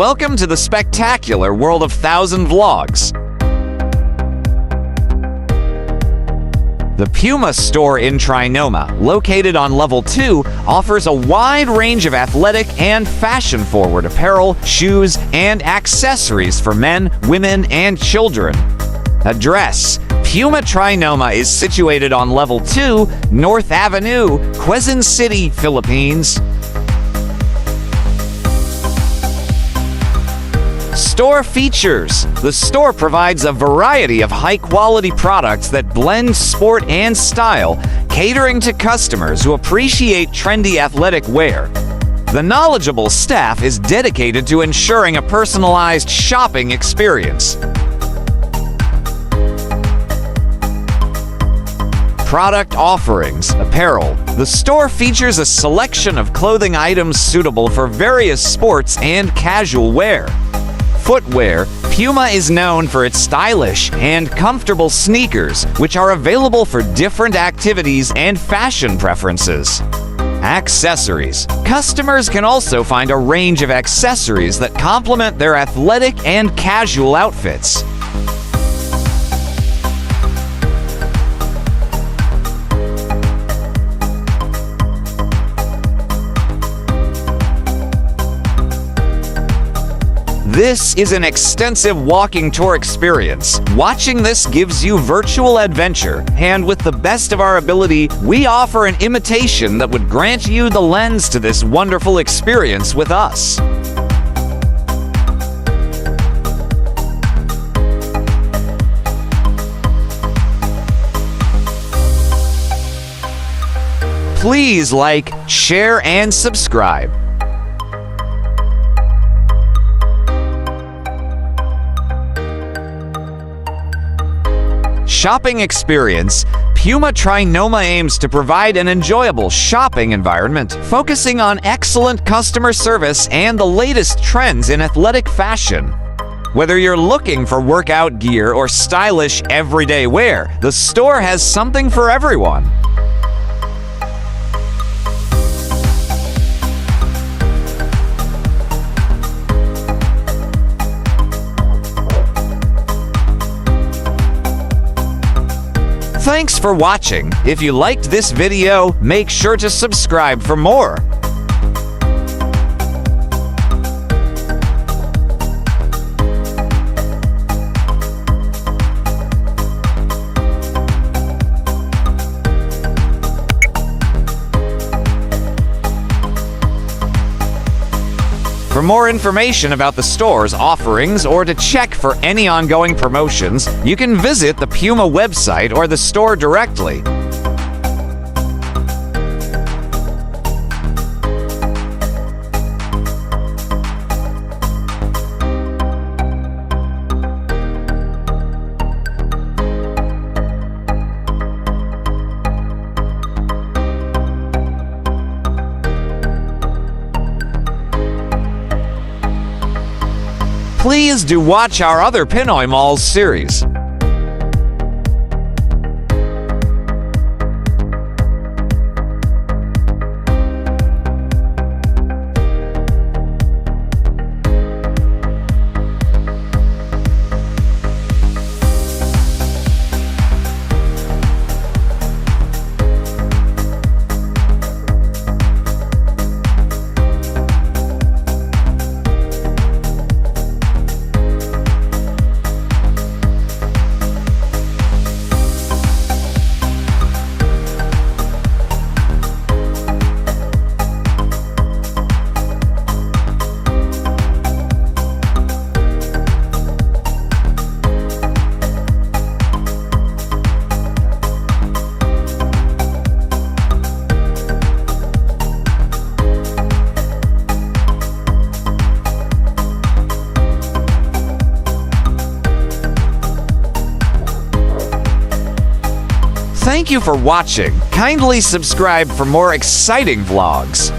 Welcome to the spectacular world of 1,000 Vlogs. The PUMA store in TriNoma, located on level 2, offers a wide range of athletic and fashion-forward apparel, shoes, and accessories for men, women, and children. Address: PUMA TriNoma is situated on level 2, North Avenue, Quezon City, Philippines. Store features: the store provides a variety of high-quality products that blend sport and style, catering to customers who appreciate trendy athletic wear. The knowledgeable staff is dedicated to ensuring a personalized shopping experience. Product offerings: apparel. The store features a selection of clothing items suitable for various sports and casual wear. Footwear: PUMA is known for its stylish and comfortable sneakers, which are available for different activities and fashion preferences. Accessories: customers can also find a range of accessories that complement their athletic and casual outfits. This is an extensive walking tour experience. Watching this gives you virtual adventure, and with the best of our ability, we offer an imitation that would grant you the lens to this wonderful experience with us. Please like, share, and subscribe. Shopping experience: PUMA TriNoma aims to provide an enjoyable shopping environment, focusing on excellent customer service and the latest trends in athletic fashion. Whether you're looking for workout gear or stylish everyday wear, the store has something for everyone. Thanks for watching. If you liked this video, make sure to subscribe for more. For more information about the store's offerings or to check for any ongoing promotions, you can visit the PUMA website or the store directly. Please do watch our other Pinoy Malls series. Thank you for watching. Kindly subscribe for more exciting vlogs.